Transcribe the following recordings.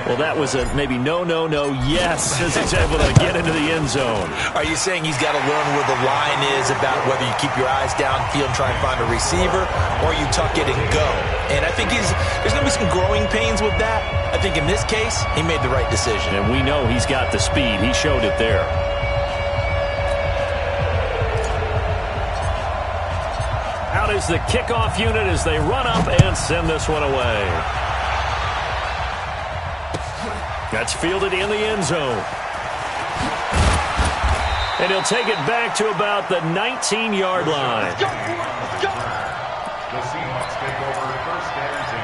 Well, that was a maybe no, yes, as he's able to get into the end zone. Are you saying he's got to learn where the line is about whether you keep your eyes downfield and try and find a receiver, or you tuck it and go? And I think there's going to be some growing pains with that. I think in this case, he made the right decision. And we know he's got the speed. He showed it there. Out is the kickoff unit as they run up and send this one away. That's fielded in the end zone. And he'll take it back to about the 19-yard line. The Seahawks take over first and 10.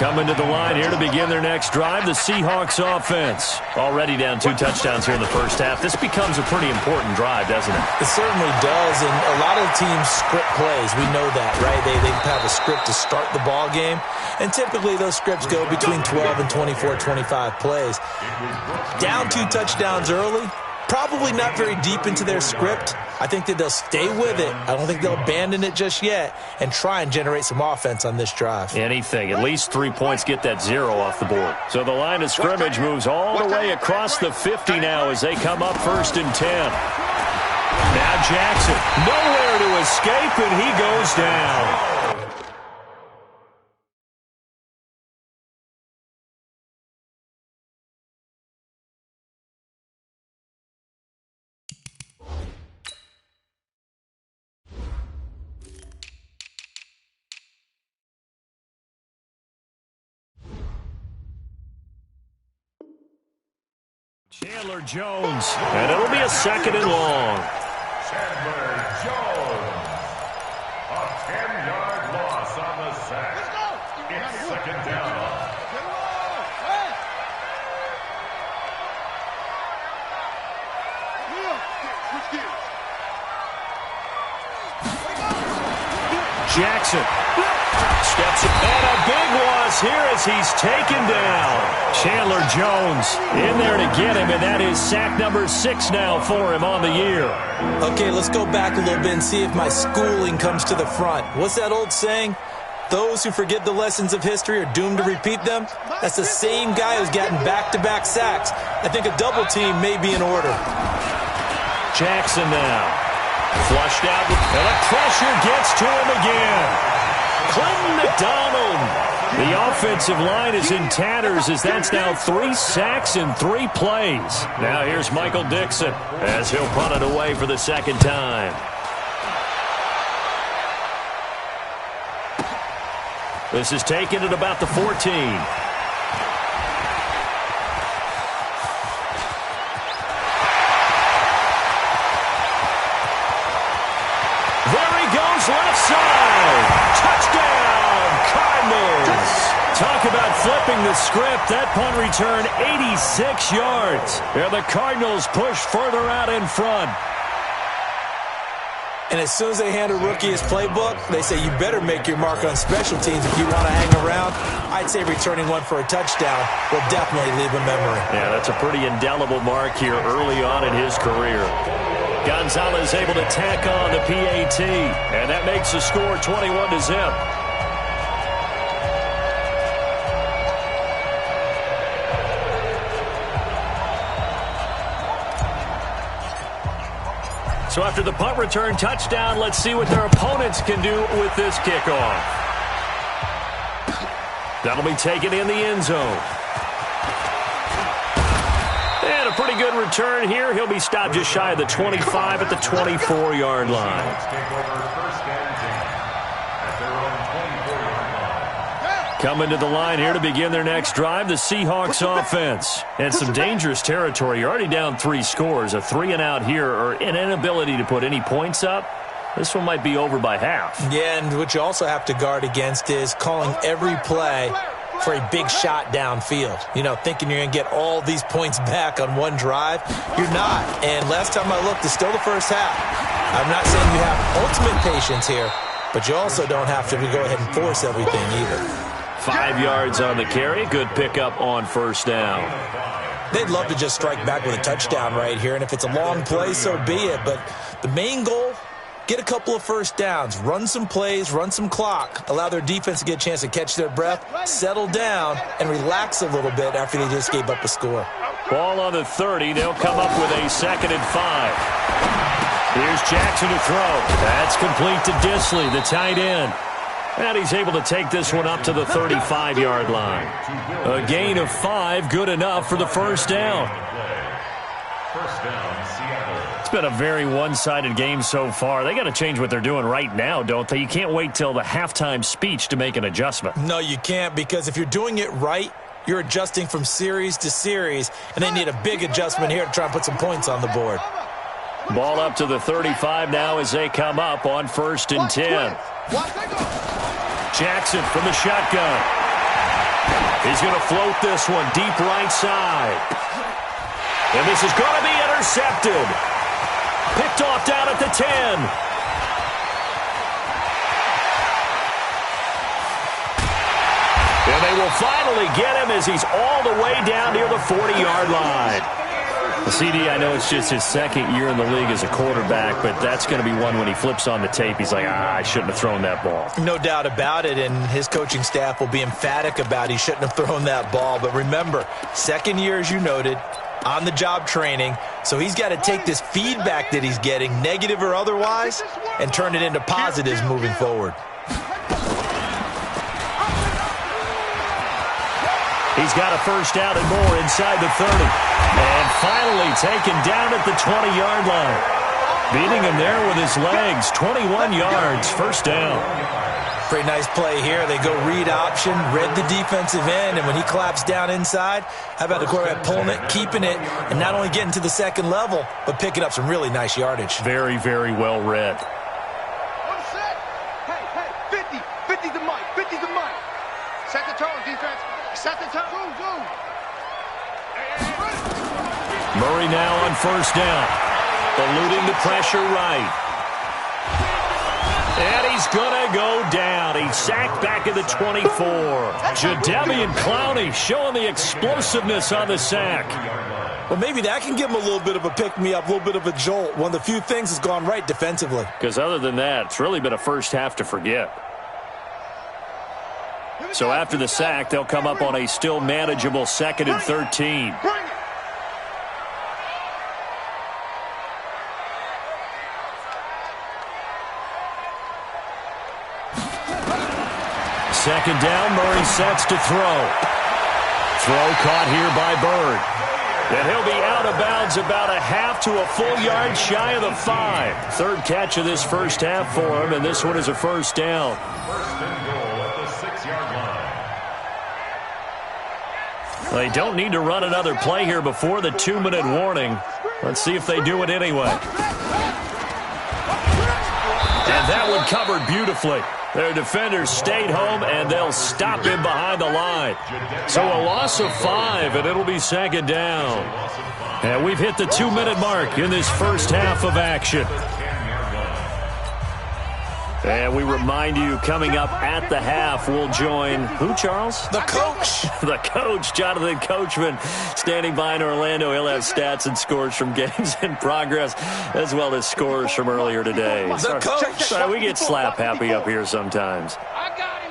Coming to the line here to begin their next drive, the Seahawks offense. Already down 2 touchdowns here in the first half. This becomes a pretty important drive, doesn't it? It certainly does, and a lot of teams script plays. We know that, right? They have a script to start the ball game, and typically those scripts go between 12 and 24, 25 plays. Down 2 touchdowns early, probably not very deep into their script. I think that they'll stay with it. I don't think they'll abandon it just yet and try and generate some offense on this drive. Anything. At least 3 points, get that 0 off the board. So the line of scrimmage moves all the way across the 50 now as they come up first and 10. Now Jackson, nowhere to escape, and he goes down. Chandler Jones, and it'll be a 2nd and long. Chandler Jones. A 10-yard loss on the sack. It's 2nd down. Jackson steps up, and a big loss here as he's taken down. Chandler Jones in there to get him, and that is sack number 6 now for him on the year. Okay, let's go back a little bit and see if my schooling comes to the front. What's that old saying? Those who forget the lessons of history are doomed to repeat them. That's the same guy who's gotten back-to-back sacks. I think a double team may be in order. Jackson now. Flushed out, and the pressure gets to him again. Clinton McDonald. The offensive line is in tatters as that's now 3 sacks in 3 plays. Now here's Michael Dixon as he'll punt it away for the 2nd time. This is taken at about the 14. Left side. Touchdown, Cardinals. Talk about flipping the script. That punt return 86 yards. And the Cardinals push further out in front. And as soon as they hand a rookie his playbook, they say you better make your mark on special teams if you want to hang around. I'd say returning one for a touchdown will definitely leave a memory. Yeah, that's a pretty indelible mark here early on in his career. Gonzalez able to tack on the PAT, and that makes the score 21-0. So after the punt return touchdown, let's see what their opponents can do with this kickoff. That'll be taken in the end zone. And a pretty good return here. He'll be stopped just shy of the 25 at the 24-yard line. Coming to the line here to begin their next drive, the Seahawks offense. And some dangerous territory. You're already down 3 scores. A 3-and-out here, or an inability to put any points up. This one might be over by half. Yeah, and what you also have to guard against is calling every play for a big shot downfield. You know, thinking you're going to get all these points back on one drive. You're not. And last time I looked, it's still the first half. I'm not saying you have ultimate patience here, but you also don't have to go ahead and force everything either. 5 yards on the carry. Good pickup on first down. They'd love to just strike back with a touchdown right here, and if it's a long play, so be it. But the main goal, get a couple of first downs, run some plays, run some clock, allow their defense to get a chance to catch their breath, settle down, and relax a little bit after they just gave up a score. Ball on the 30. They'll come up with a 2nd and 5. Here's Jackson to throw. That's complete to Disley, the tight end. And he's able to take this one up to the 35-yard line. A gain of 5, good enough for the first down. First down, Seattle. It's been a very one-sided game so far. They got to change what they're doing right now, don't they? You can't wait till the halftime speech to make an adjustment. No, you can't, because if you're doing it right, you're adjusting from series to series, and they need a big adjustment here to try and put some points on the board. Ball up to the 35 now as they come up on 1st and 10. Jackson from the shotgun. He's going to float this one deep right side. And this is going to be intercepted. Picked off down at the 10. And they will finally get him as he's all the way down near the 40-yard line. CD, I know it's just his 2nd year in the league as a quarterback, but that's going to be one when he flips on the tape. He's like, I shouldn't have thrown that ball. No doubt about it, and his coaching staff will be emphatic about he shouldn't have thrown that ball. But remember, 2nd year, as you noted, on-the-job training, so he's got to take this feedback that he's getting, negative or otherwise, and turn it into positives moving forward. He's got a first down and more inside the 30. And finally taken down at the 20-yard line. Beating him there with his legs. 21 yards, first down. Pretty nice play here. They go read option, read the defensive end, and when he claps down inside, how about the quarterback pulling it, keeping it, and not only getting to the 2nd level, but picking up some really nice yardage. Very, very well read. Hey, 50 the mic, 50 the mic. Set the tone, defense. Set the tone. Murray now on 1st down. Eluding the pressure right. And he's going to go down. He's sacked back at the 24. Jadeveon Clowney showing the explosiveness on the sack. Well, maybe that can give him a little bit of a pick-me-up, a little bit of a jolt. One of the few things that's gone right defensively. Because other than that, it's really been a first half to forget. So after the sack, they'll come up on a still manageable 2nd and 13. Second down, Murray sets to throw. Throw caught here by Bird. And he'll be out of bounds about a half to a full yard shy of the 5. 3rd catch of this first half for him, and this one is a first down. First and goal at the 6-yard line. They don't need to run another play here before the 2-minute warning. Let's see if they do it anyway. And that one covered beautifully. Their defenders stayed home, and they'll stop him behind the line. So a loss of 5, and it'll be 2nd down. And we've hit the 2-minute mark in this first half of action. And we remind you, coming up at the half, we'll join who, Charles? The coach. The coach, Jonathan Coachman, standing by in Orlando. He'll have stats and scores from games in progress, as well as scores from earlier today. The coach. Sorry, we get slap happy up here sometimes. I got him.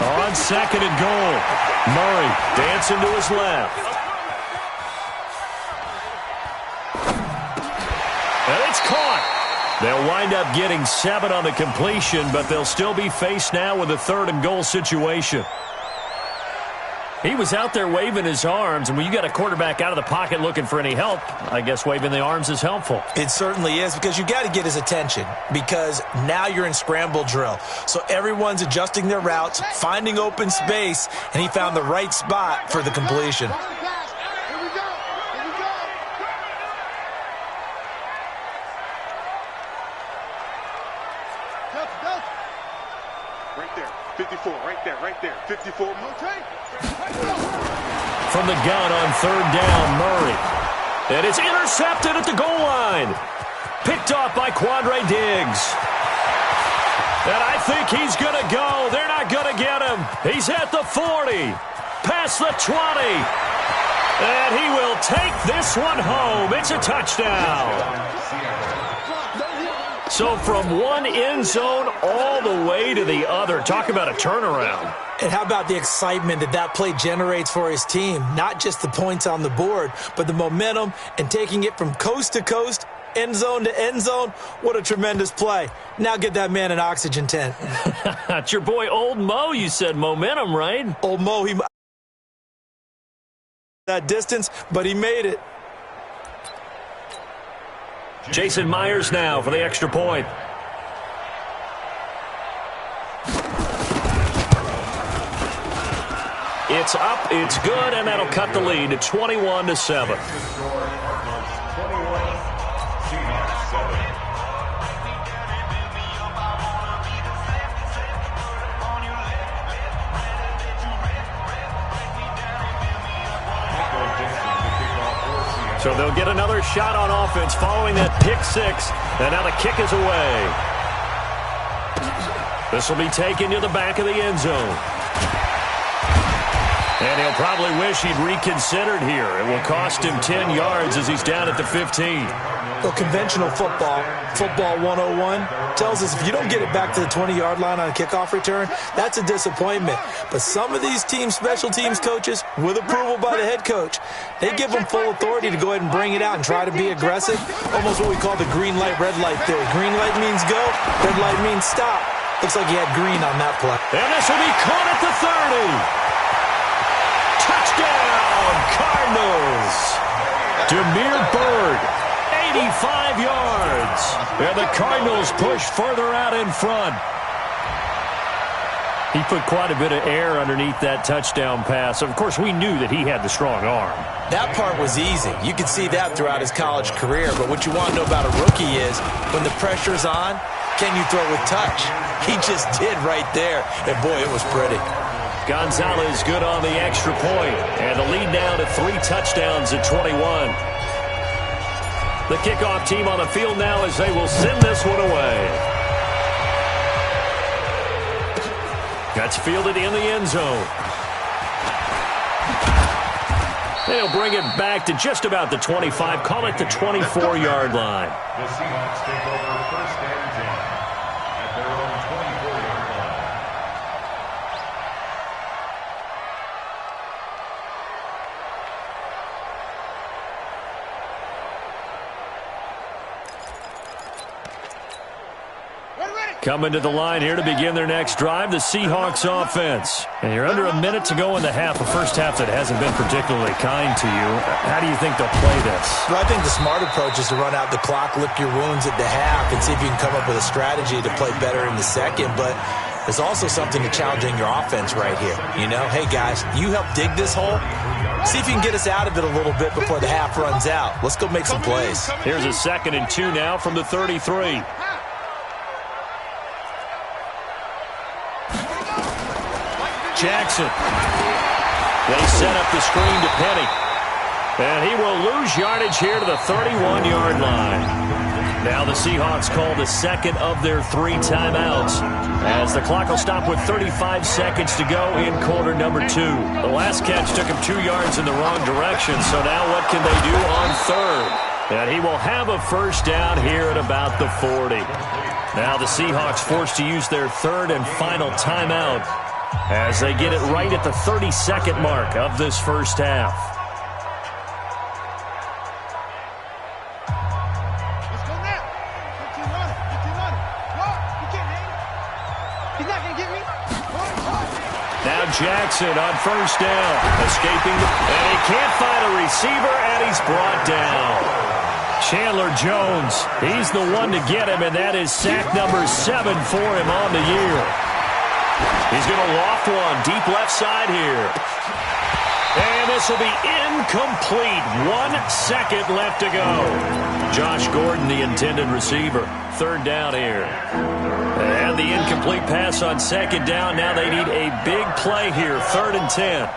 On 2nd and goal, Murray dancing to his left. And it's caught. They'll wind up getting 7 on the completion, but they'll still be faced now with a 3rd and goal situation. He was out there waving his arms, and when you got a quarterback out of the pocket looking for any help, I guess waving the arms is helpful. It certainly is, because you got to get his attention, because now you're in scramble drill. So everyone's adjusting their routes, finding open space, and he found the right spot for the completion. Right there, 54, right there, 54. From the gun on 3rd down, Murray. And it's intercepted at the goal line. Picked off by Quandre Diggs. And I think he's going to go. They're not going to get him. He's at the 40. Past the 20. And he will take this one home. It's a touchdown. So from one end zone all the way to the other. Talk about a turnaround. And how about the excitement that play generates for his team? Not just the points on the board, but the momentum and taking it from coast to coast, end zone to end zone. What a tremendous play. Now get that man an oxygen tent. It's your boy Old Mo. You said momentum, right? Old Mo, he that distance, but he made it. Jason Myers now for the extra point. It's up, it's good, and that'll cut the lead to 21-7. So they'll get another shot on offense following that pick six. And now the kick is away. This will be taken to the back of the end zone. And he'll probably wish he'd reconsidered here. It will cost him 10 yards as he's down at the 15. Well, conventional football 101, tells us if you don't get it back to the 20-yard line on a kickoff return, that's a disappointment. But some of these special teams coaches, with approval by the head coach, they give them full authority to go ahead and bring it out and try to be aggressive. Almost what we call the green light, red light theory. Green light means go, red light means stop. Looks like he had green on that play. And this will be caught at the 30. Touchdown, Cardinals. Demir Bird, 85 yards. And the Cardinals push further out in front. He put quite a bit of air underneath that touchdown pass. Of course, we knew that he had the strong arm. That part was easy. You could see that throughout his college career. But what you want to know about a rookie is when the pressure's on, can you throw with touch? He just did right there. And, boy, it was pretty. Gonzalez good on the extra point. And the lead now to 3 touchdowns at 21. The kickoff team on the field now as they will send this one away. That's fielded in the end zone. They'll bring it back to just about the 25. Call it the 24-yard line. The Seahawks take over first and 10 at their own 24-yard line. Coming to the line here to begin their next drive, the Seahawks offense. And you're under a minute to go in the half, a first half that hasn't been particularly kind to you. How do you think they'll play this? Well, I think the smart approach is to run out the clock, lick your wounds at the half, and see if you can come up with a strategy to play better in the second. But there's also something to challenging your offense right here. You know, hey, guys, you help dig this hole. See if you can get us out of it a little bit before the half runs out. Let's go make some plays. Here's a 2nd and 2 now from the 33. Jackson. They set up the screen to Penny. And he will lose yardage here to the 31-yard line. Now the Seahawks call the second of their 3 timeouts, as the clock will stop with 35 seconds to go in quarter number 2. The last catch took him 2 yards in the wrong direction, so now what can they do on third? And he will have a first down here at about the 40. Now the Seahawks forced to use their 3rd and final timeout, as they get it right at the 30-second mark of this first half. Let's go now. 15 on it. 15 on it. What? You can't hang. He's not going to get me. Now Jackson on first down. Escaping. And he can't find a receiver, and he's brought down. Chandler Jones, he's the one to get him, and that is sack number 7 for him on the year. He's going to loft one deep left side here. And this will be incomplete. 1 second left to go. Josh Gordon, the intended receiver. 3rd down here. And the incomplete pass on 2nd down. Now they need a big play here. 3rd and 10.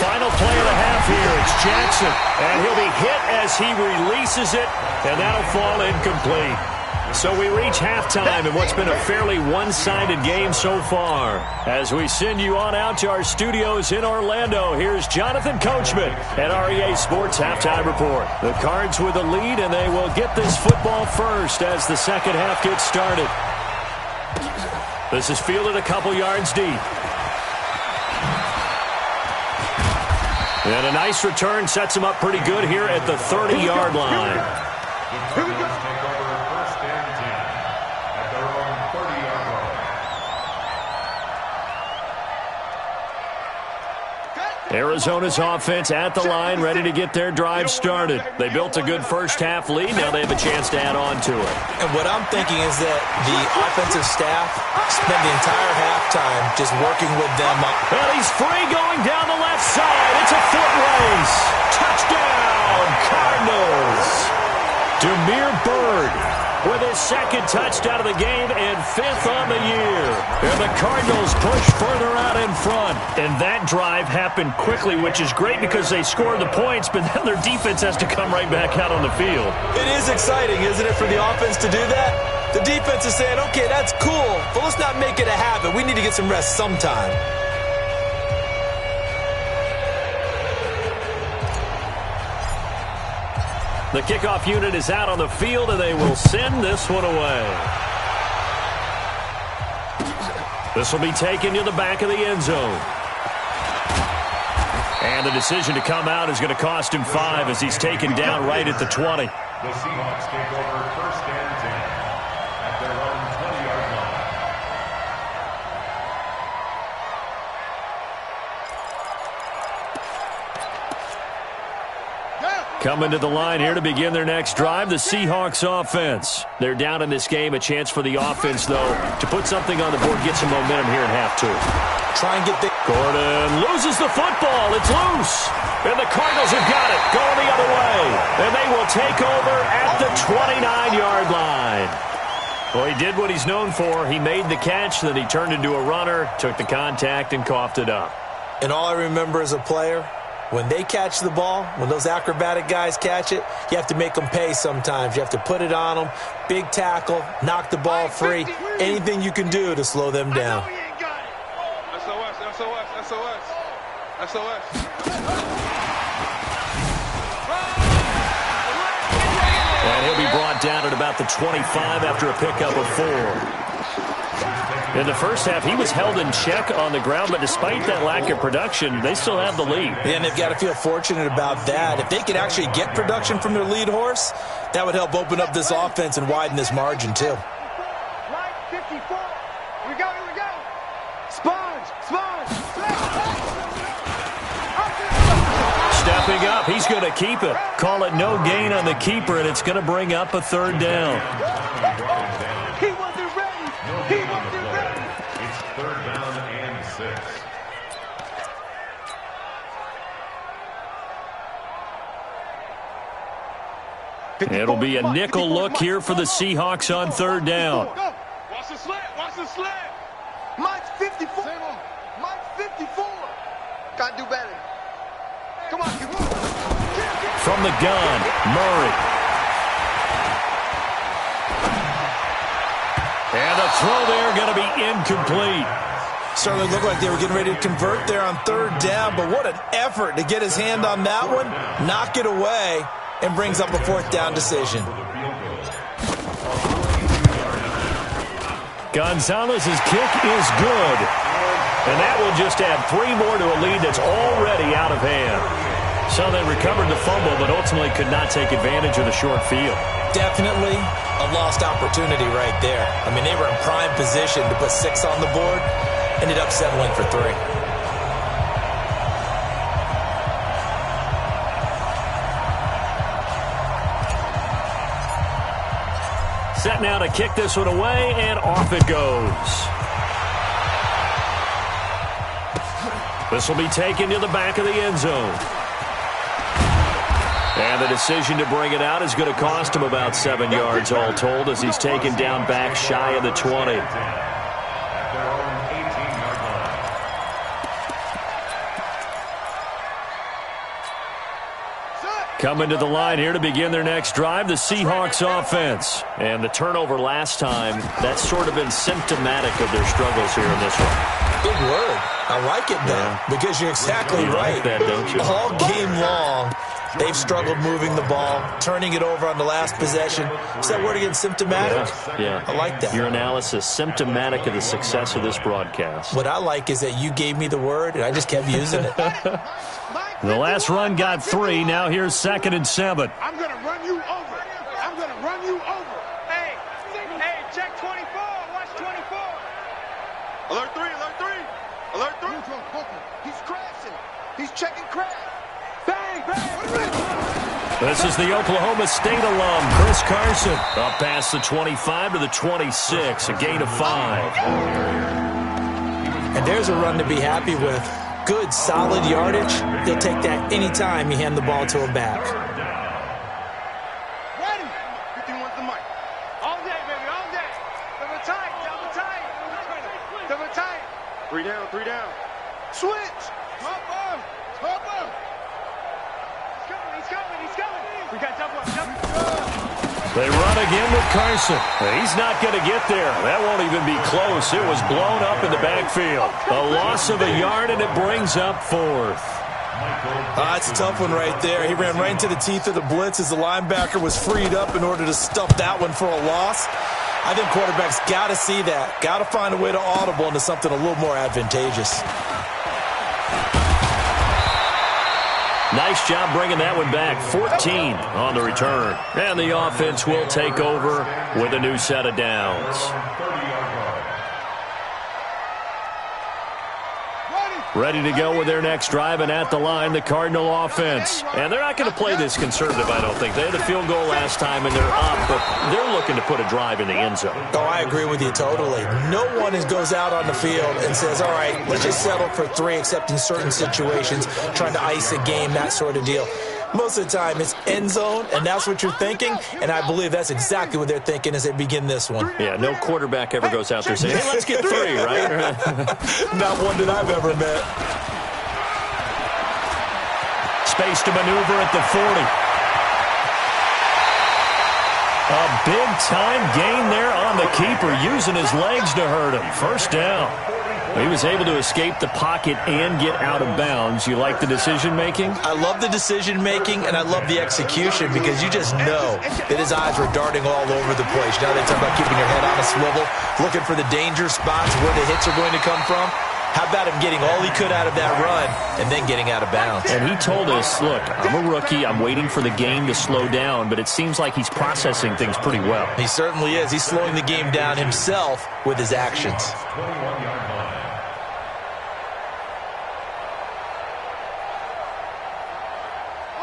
Final play of the half here. It's Jackson. And he'll be hit as he releases it. And that'll fall incomplete. So we reach halftime in what's been a fairly one-sided game so far. As we send you on out to our studios in Orlando, here's Jonathan Coachman at REA Sports Halftime Report. The Cards with the lead, and they will get this football first as the second half gets started. This is fielded a couple yards deep. And a nice return sets him up pretty good here at the 30-yard line. Here we go. Take over first and 10 at their own 30-yard line. Arizona's offense at the line, ready to get their drive started. They built a good first-half lead. Now they have a chance to add on to it. And what I'm thinking is that the offensive staff spent the entire halftime just working with them. And he's free going down the left side. It's a foot race. Touchdown, Cardinals. Demir Bird with his second touchdown of the game and fifth on the year. And the Cardinals push further out in front. And that drive happened quickly, which is great because they scored the points, but then their defense has to come right back out on the field. It is exciting, isn't it, for the offense to do that? The defense is saying, okay, that's cool, but let's not make it a habit. We need to get some rest sometime. The kickoff unit is out on the field, and they will send this one away. This will be taken to the back of the end zone. And the decision to come out is going to cost him 5 as he's taken down right at the 20. The Seahawks take over first and 10 at their own 20-yard line. Coming to the line here to begin their next drive, the Seahawks offense. They're down in this game. A chance for the offense, though, to put something on the board, get some momentum here in half 2. Try and get the... Gordon loses the football. It's loose. And the Cardinals have got it. Going the other way. And they will take over at the 29-yard line. Well, he did what he's known for. He made the catch, then he turned into a runner, took the contact, and coughed it up. And all I remember as a player, when they catch the ball, when those acrobatic guys catch it, you have to make them pay sometimes. You have to put it on them, big tackle, knock the ball free, anything you can do to slow them down. SOS, SOS, SOS, SOS. And he'll be brought down at about the 25 after a pickup of 4. In the first half, he was held in check on the ground, but despite that lack of production, they still have the lead. And they've got to feel fortunate about that. If they could actually get production from their lead horse, that would help open up this offense and widen this margin, too. Line 54. Here we go, here we go. Sponge, sponge. Stepping up, he's going to keep it. Call it no gain on the keeper, and it's going to bring up a third down. He wasn't ready. He wasn't ready. It's third down and 6. It'll be a nickel look here for the Seahawks on third down. Watch the slant, watch the slant. Mine's 54. Mine's 54. Gotta do better. Come on, come on. From the gun, Murray. And the throw there going to be incomplete. Certainly looked like they were getting ready to convert there on third down, but what an effort to get his hand on that one, knock it away, and brings up a fourth down decision. Gonzalez's kick is good. And that will just add 3 more to a lead that's already out of hand. So they recovered the fumble, but ultimately could not take advantage of the short field. Definitely a lost opportunity right there. I mean, they were in prime position to put 6 on the board, ended up settling for 3. Set now to kick this one away, and off it goes. This will be taken to the back of the end zone. And the decision to bring it out is going to cost him about 7 yards all told as he's taken down back shy of the 20. Coming to the line here to begin their next drive, the Seahawks offense. And the turnover last time, that's sort of been symptomatic of their struggles here in this one. Big word. I like it, though, because you're exactly right. Like that, don't you? All game long, they've struggled moving the ball, turning it over on the last possession. Is that word again, symptomatic? Yeah. I like that. Your analysis, symptomatic of the success of this broadcast. What I like is that you gave me the word, and I just kept using it. The last run got 3. Now here's 2nd and 7. I'm going to run you over. I'm going to run you over. Hey, check 24. Watch 24. Alert 3, alert 3. Alert 3. He's crashing. He's checking crash. Bang, bang. This is the Oklahoma State alum, Chris Carson. Up past the 25 to the 26, a gain of 5. And there's a run to be happy with. Good, solid yardage. He'll take that anytime you hand the ball to him back. Ready. 51 the mic. All day, baby, all day. Double tight, double tight. Double tight. 3 down, 3 down. Switch. Top up. Top up. He's coming, he's coming. We got double up, double up. They run again with Carson. He's not going to get there. That won't even be close. It was blown up in the backfield. A loss of a yard, and it brings up 4th. That's a tough one right there. He ran right into the teeth of the blitz as the linebacker was freed up in order to stuff that one for a loss. I think quarterbacks got to see that. Got to find a way to audible into something a little more advantageous. Nice job bringing that one back. 14 on the return. And the offense will take over with a new set of downs. Ready to go with their next drive, and at the line, the Cardinal offense. And they're not going to play this conservative, I don't think. They had a field goal last time, and they're up, but they're looking to put a drive in the end zone. Oh, I agree with you totally. No one goes out on the field and says, all right, let's just settle for 3, except in certain situations, trying to ice a game, that sort of deal. Most of the time, it's end zone, and that's what you're thinking, and I believe that's exactly what they're thinking as they begin this one. Yeah, no quarterback ever goes out there saying, hey, let's get 3, right? Not one that I've ever met. Space to maneuver at the 40. A big-time gain there on the keeper, using his legs to hurt him. First down. He was able to escape the pocket and get out of bounds. You like the decision-making? I love the decision-making, and I love the execution, because you just know that his eyes were darting all over the place. Now they talk about keeping your head on a swivel, looking for the danger spots where the hits are going to come from. How about him getting all he could out of that run and then getting out of bounds? And he told us, look, I'm a rookie. I'm waiting for the game to slow down, but it seems like he's processing things pretty well. He certainly is. He's slowing the game down himself with his actions.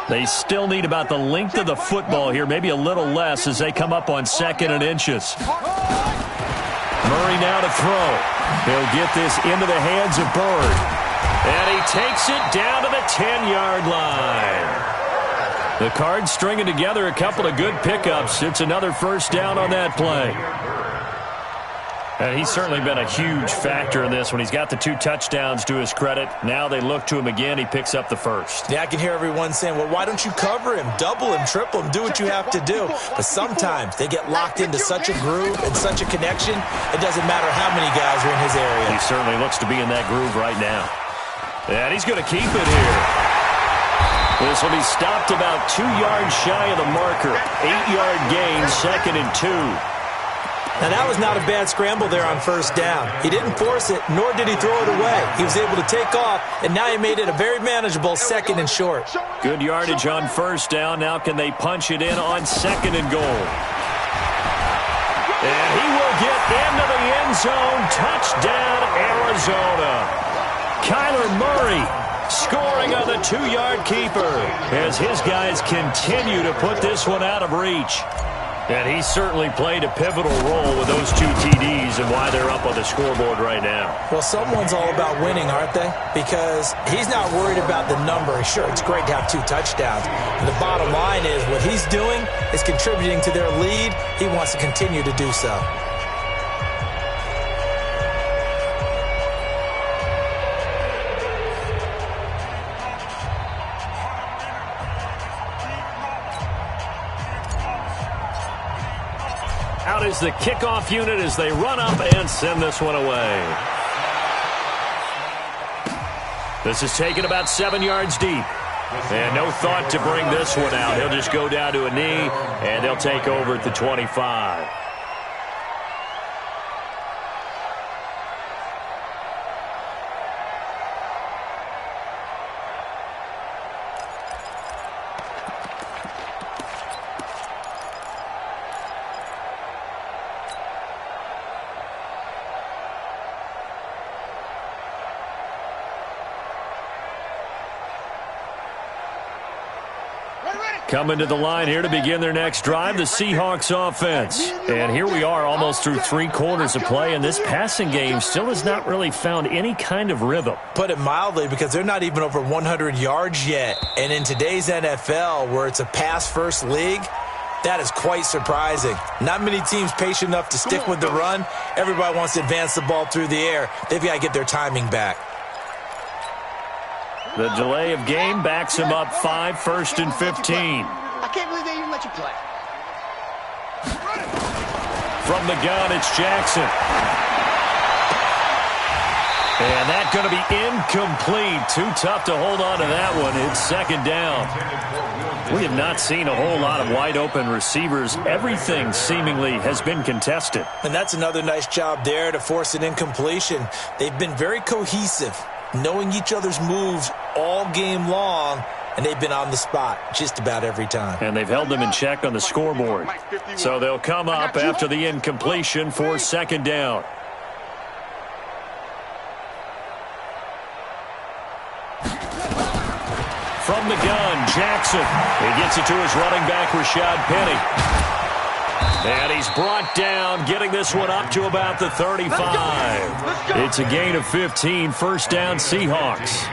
They still need about the length of the football here, maybe a little less as they come up on 2nd and inches. Murray now to throw. He'll get this into the hands of Bird. And he takes it down to the 10-yard line. The Cards stringing together a couple of good pickups. It's another first down on that play. And he's certainly been a huge factor in this when he's got the 2 touchdowns to his credit. Now they look to him again. He picks up the first. Yeah, I can hear everyone saying, well, why don't you cover him, double him, triple him, do what you have to do. But sometimes they get locked into such a groove and such a connection, it doesn't matter how many guys are in his area. He certainly looks to be in that groove right now. And he's going to keep it here. This will be stopped about 2 yards shy of the marker. 8-yard gain, 2nd and 2. Now, that was not a bad scramble there on first down. He didn't force it, nor did he throw it away. He was able to take off, and now he made it a very manageable 2nd and short. Good yardage on first down. Now can they punch it in on 2nd and goal? And he will get into the end zone. Touchdown, Arizona. Kyler Murray scoring on the 2-yard keeper as his guys continue to put this one out of reach. And he certainly played a pivotal role with those 2 TDs and why they're up on the scoreboard right now. Well, someone's all about winning, aren't they? Because he's not worried about the number. Sure, it's great to have 2 touchdowns. But the bottom line is what he's doing is contributing to their lead. He wants to continue to do so. is the kickoff unit as they run up and send this one away. This is taken about 7 yards deep. And no thought to bring this one out. He'll just go down to a knee, and they'll take over at the 25. Coming to the line here to begin their next drive, the Seahawks offense. And here we are almost through 3 quarters of play, and this passing game still has not really found any kind of rhythm. Put it mildly, because they're not even over 100 yards yet. And in today's NFL, where it's a pass-first league, that is quite surprising. Not many teams patient enough to stick with the run. Everybody wants to advance the ball through the air. They've got to get their timing back. The delay of game backs him up 5, 1st and 15. I can't believe they even let you play. From the gun, it's Jackson. And that's going to be incomplete. Too tough to hold on to that one. It's 2nd down. We have not seen a whole lot of wide-open receivers. Everything seemingly has been contested. And that's another nice job there to force an incompletion. They've been very cohesive, knowing each other's moves all game long, and they've been on the spot just about every time. And they've held them in check on the scoreboard. So they'll come up after the incompletion for 2nd down. From the gun, Jackson. He gets it to his running back, Rashad Penny. And he's brought down, getting this one up to about the 35. It's a gain of 15, 1st down Seahawks.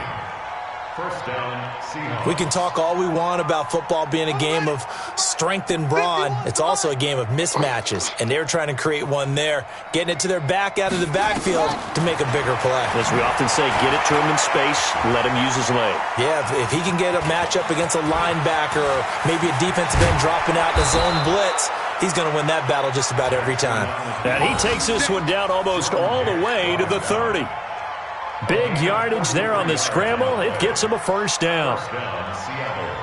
1st down, Seahawks. We can talk all we want about football being a game of strength and brawn. It's also a game of mismatches, and they're trying to create one there, getting it to their back out of the backfield to make a bigger play. As we often say, get it to him in space, let him use his leg. Yeah, if he can get a matchup against a linebacker or maybe a defensive end dropping out in a zone blitz, he's going to win that battle just about every time. And he takes this one down almost all the way to the 30. Big yardage there on the scramble. It gets him a 1st down. 1st down, Seattle.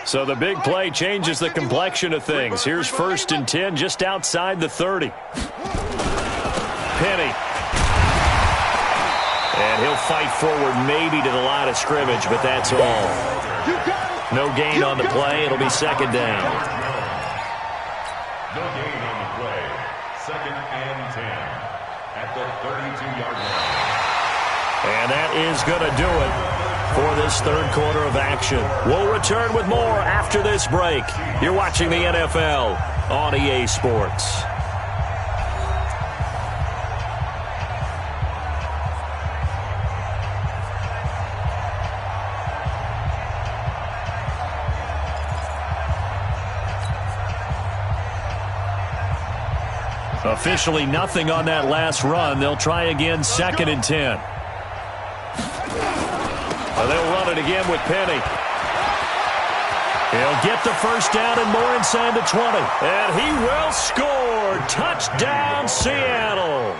So the big play changes the complexion of things. Here's 1st and 10 just outside the 30. Penny. And he'll fight forward maybe to the line of scrimmage, but that's all. No gain on the play. It'll be 2nd down. No gain on the play. 2nd and 10 at the 32-yard line. And that is going to do it for this 3rd quarter of action. We'll return with more after this break. You're watching the NFL on EA Sports. Officially nothing on that last run. They'll try again, 2nd and 10. They'll run it again with Penny. He'll get the 1st down and more inside the 20. And he will score. Touchdown, Seattle.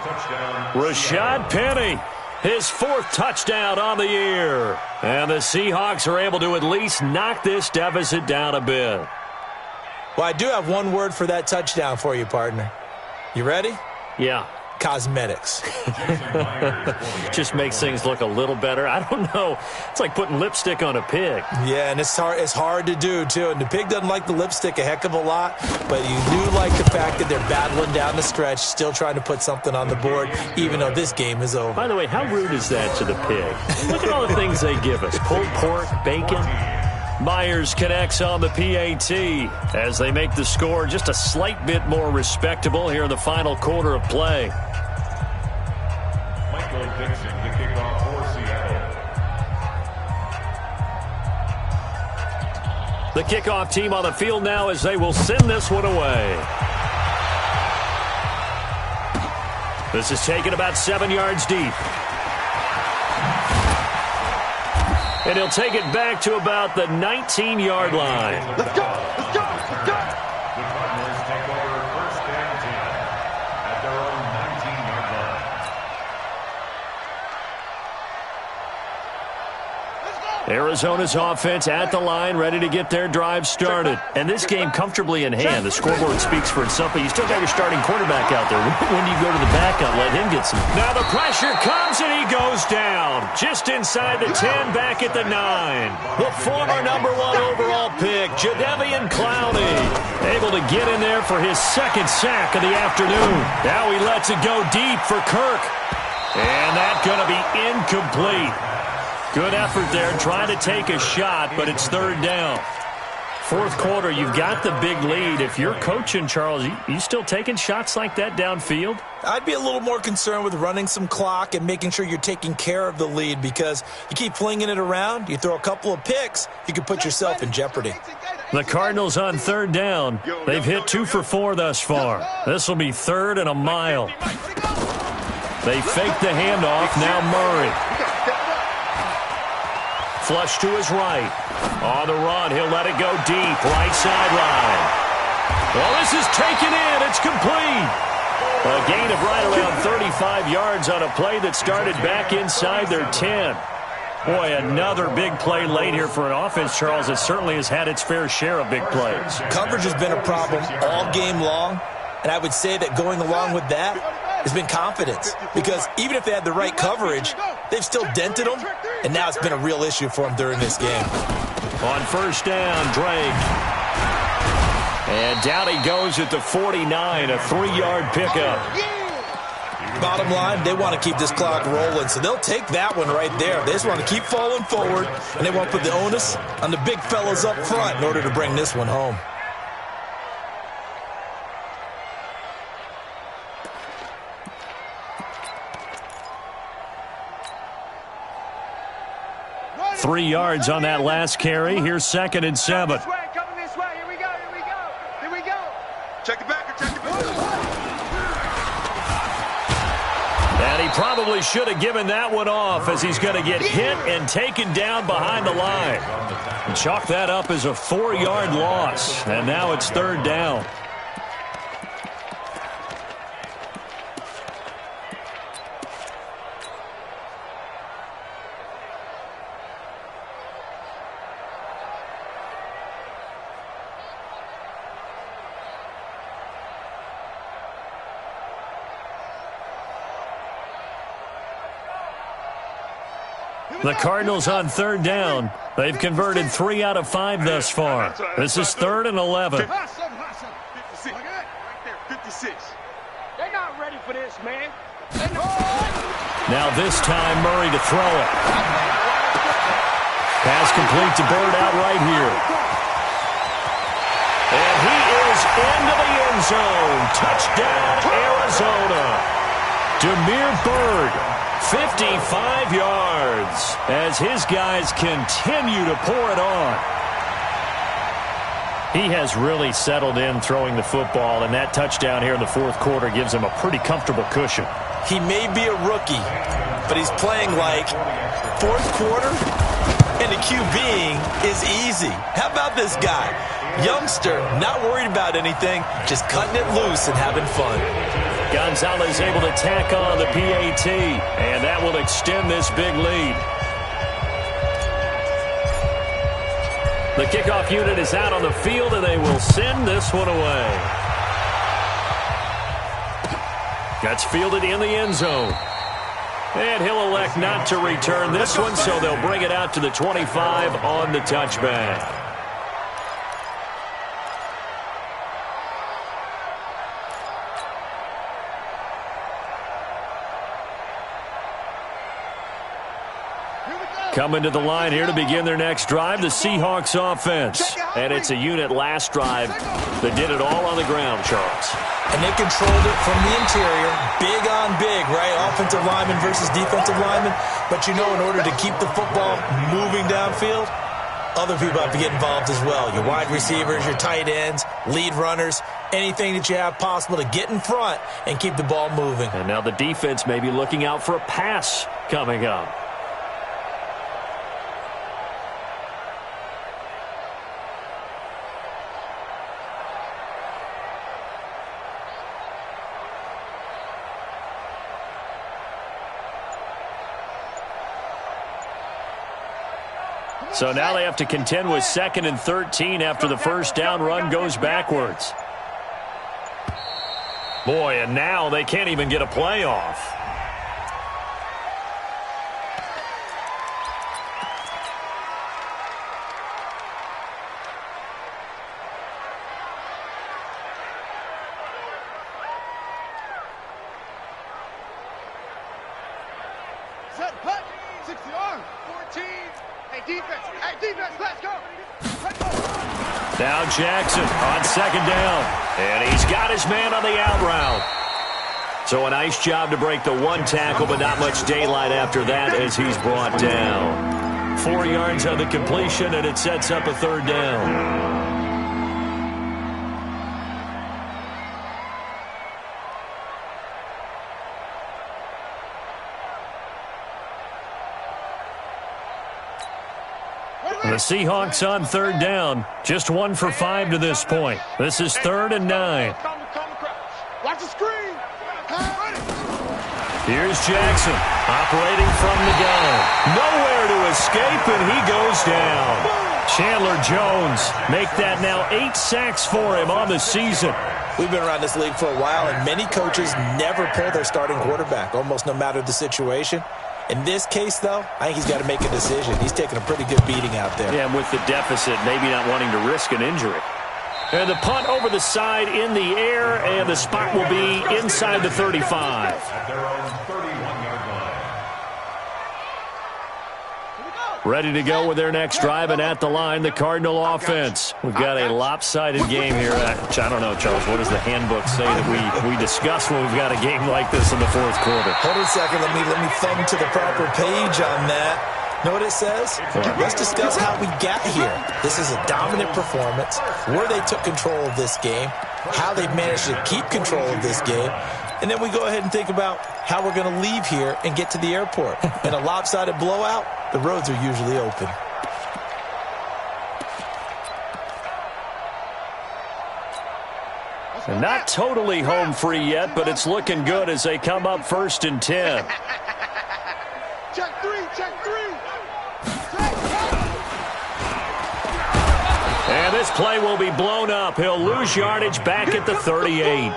Rashad Penny, his 4th touchdown on the year. And the Seahawks are able to at least knock this deficit down a bit. Well, I do have one word for that touchdown for you, partner. You ready? Yeah. Cosmetics. Just makes things look a little better. I don't know. It's like putting lipstick on a pig. Yeah, and it's hard to do, too. And the pig doesn't like the lipstick a heck of a lot, but you do like the fact that they're battling down the stretch, still trying to put something on the board, even though this game is over. By the way, how rude is that to the pig? Look at all the things they give us. Pulled pork, bacon. Myers connects on the PAT as they make the score just a slight bit more respectable here in the final quarter of play. Michael Dixon to kick off for Seattle. The kickoff team on the field now as they will send this one away. This is taken about 7 yards deep. And he'll take it back to about the 19-yard line. Let's go! Let's go! Let's go! The Cardinals take over first and 10 at their own 19-yard line. Arizona's offense at the line, ready to get their drive started. And this game comfortably in hand. The scoreboard speaks for itself, but you still got your starting quarterback out there. When you go to the backup, let him get some. Now the pressure comes, and he goes down. Just inside the 10, back at the 9. The former #1 overall pick, Jadeveon Clowney, able to get in there for his second sack of the afternoon. Now he lets it go deep for Kirk. And that's going to be incomplete. Good effort there, trying to take a shot, but it's third down. Fourth quarter, you've got the big lead. If you're coaching, Charles, you still taking shots like that downfield? I'd be a little more concerned with running some clock and making sure you're taking care of the lead, because you keep flinging it around, you throw a couple of picks, you could put yourself in jeopardy. The Cardinals on third down. They've hit 2 for 4 thus far. This will be third and a mile. They fake the handoff. Now Murray. Flush to his right. On the run, he'll let it go deep. Right sideline. Well, this is taken in. It's complete. A gain of right around 35 yards on a play that started back inside their 10. Boy, another big play late here for an offense, Charles, that certainly has had its fair share of big plays. Coverage has been a problem all game long, and I would say that going along with that has been confidence, because even if they had the right coverage, they've still dented them, and now it's been a real issue for them during this game. On first down, Drake. And down he goes at the 49, a 3-yard pickup. Bottom line, they want to keep this clock rolling, so they'll take that one right there. They just want to keep falling forward, and they want to put the onus on the big fellas up front in order to bring this one home. Three yards on that last carry. Here's 2nd and 7. Coming this way. Here we go. Here we go. Here we go. Check it back. Check it back. And he probably should have given that one off, as he's going to get hit and taken down behind the line. And chalk that up as a 4-yard loss. And now it's third down. The Cardinals on third down. They've converted 3 out of 5 thus far. This is 3rd and 11. 56. Right there, 56. They're not ready for this, man. Now this time, Murray to throw it. Pass complete to Bird out right here. And he is into the end zone. Touchdown, Arizona. Damiere Byrd, 55 yards, as his guys continue to pour it on. He has really settled in throwing the football, and that touchdown here in the fourth quarter gives him a pretty comfortable cushion. He may be a rookie, but he's playing like fourth quarter, and the QBing is easy. How about this guy? Youngster, not worried about anything, just cutting it loose and having fun. Gonzalez able to tack on the PAT, and that will extend this big lead. The kickoff unit is out on the field, and they will send this one away. That's fielded in the end zone. And he'll elect not to return this one, so they'll bring it out to the 25 on the touchback. Coming to the line here to begin their next drive, the Seahawks offense. And it's a unit last drive that did it all on the ground, Charles. And they controlled it from the interior, big on big, right? Offensive lineman versus defensive lineman. But you know, in order to keep the football moving downfield, other people have to get involved as well. Your wide receivers, your tight ends, lead runners, anything that you have possible to get in front and keep the ball moving. And now the defense may be looking out for a pass coming up. So now they have to contend with 2nd and 13 after the first down run goes backwards. Boy, and now they can't even get a play off. Set, hut, 60 yards, 14. Hey, defense, let's go. Now Jackson on 2nd down. And he's got his man on the out route. So a nice job to break the one tackle, but not much daylight after that as he's brought down. 4 yards on the completion, and it sets up a 3rd down. The Seahawks on 3rd down. Just 1 for 5 to this point. This is 3rd and 9. Watch the screen. Here's Jackson operating from the gun. Nowhere to escape, and he goes down. Chandler Jones make that now 8 sacks for him on the season. We've been around this league for a while, and many coaches never pull their starting quarterback, almost no matter the situation. In this case, though, I think he's got to make a decision. He's taking a pretty good beating out there. Yeah, and with the deficit, maybe not wanting to risk an injury. And the punt over the side in the air, and the spot will be inside the 35. At their own 31-yard line. Ready to go with their next drive, and at the line, the Cardinal offense. We've got a lopsided game here. I don't know, Charles, what does the handbook say that we discuss when we've got a game like this in the 4th quarter? Hold on a second. Let me thumb to the proper page on that. Know what it says? Let's discuss how we got here. This is a dominant performance, where they took control of this game, how they've managed to keep control of this game, and then we go ahead and think about how we're going to leave here and get to the airport. In a lopsided blowout, the roads are usually open. And not totally home free yet, but it's looking good as they come up 1st and 10. Check 3, check 3. And this play will be blown up. He'll lose yardage back at the 38.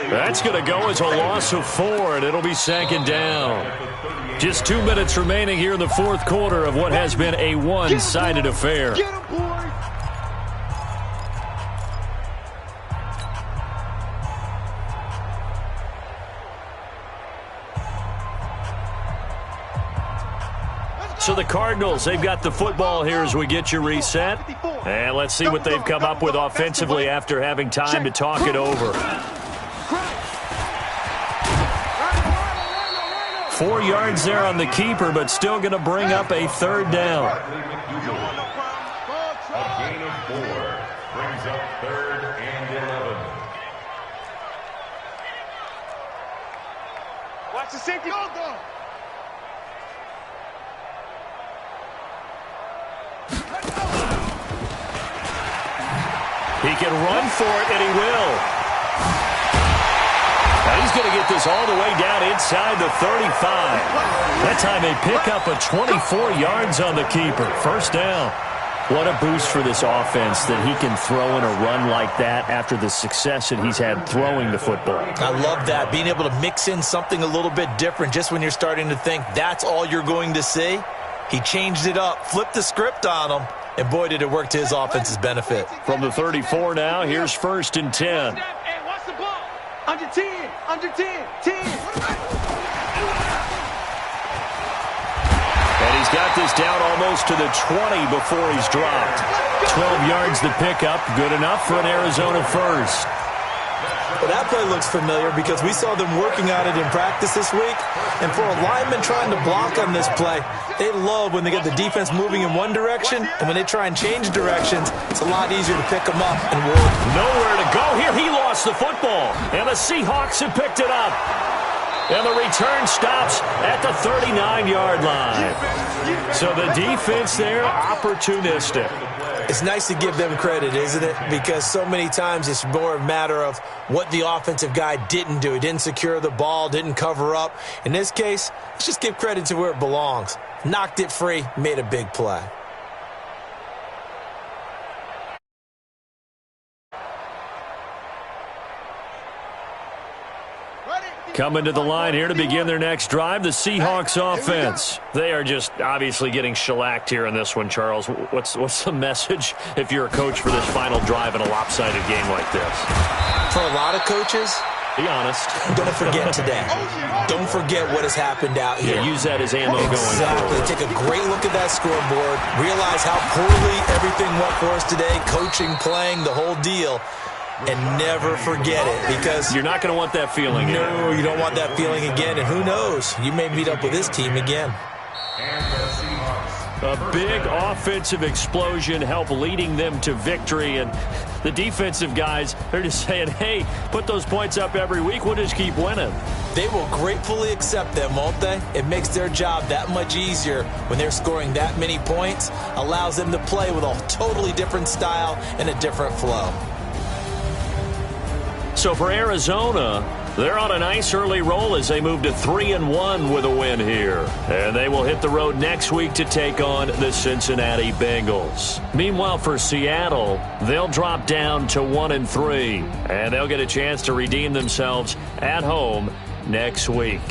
That's going to go as a loss of 4, and it'll be 2nd down. Just 2 minutes remaining here in the 4th quarter of what has been a one-sided affair. Get him, boy. So the Cardinals, they've got the football here as we get you reset. And let's see what they've come up with offensively after having time to talk it over. 4 yards there on the keeper, but still going to bring up a 3rd down. A gain of 4 brings up 3rd and 11. Watch the safety. Go. He can run for it, and he will. Now he's going to get this all the way down inside the 35. That time they pick up a 24 yards on the keeper. 1st down. What a boost for this offense that he can throw in a run like that after the success that he's had throwing the football. I love that, being able to mix in something a little bit different just when you're starting to think that's all you're going to see. He changed it up, flipped the script on him, and boy, did it work to his offense's benefit. From the 34 now, here's 1st and 10. Hey, watch the ball. Under 10, under 10, 10. And he's got this down almost to the 20 before he's dropped. 12 yards to pick up, good enough for an Arizona 1st. Well, that play looks familiar because we saw them working on it in practice this week. And for a lineman trying to block on this play, they love when they get the defense moving in one direction, and when they try and change directions, it's a lot easier to pick them up and work. Nowhere to go here. He lost the football, and the Seahawks have picked it up. And the return stops at the 39-yard line. So the defense there, opportunistic. It's nice to give them credit, isn't it? Because so many times it's more a matter of what the offensive guy didn't do. He didn't secure the ball, didn't cover up. In this case, let's just give credit to where it belongs. Knocked it free, made a big play. Coming to the line here to begin their next drive, the Seahawks offense. They are just obviously getting shellacked here in this one, Charles. What's the message if you're a coach for this final drive in a lopsided game like this? For a lot of coaches, be honest. Don't forget today. Don't forget what has happened out here. Yeah, use that as ammo going forward. Take a great look at that scoreboard. Realize how poorly everything went for us today. Coaching, playing, the whole deal. And never forget it, because you're not going to want that feeling. No, you don't want that feeling again. And who knows? You may meet up with this team again. A big offensive explosion helped leading them to victory. And the defensive guys, they're just saying, hey, put those points up every week. We'll just keep winning. They will gratefully accept them, won't they? It makes their job that much easier when they're scoring that many points. Allows them to play with a totally different style and a different flow. So for Arizona, they're on a nice early roll as they move to 3-1 with a win here. And they will hit the road next week to take on the Cincinnati Bengals. Meanwhile, for Seattle, they'll drop down to 1-3. And they'll get a chance to redeem themselves at home next week.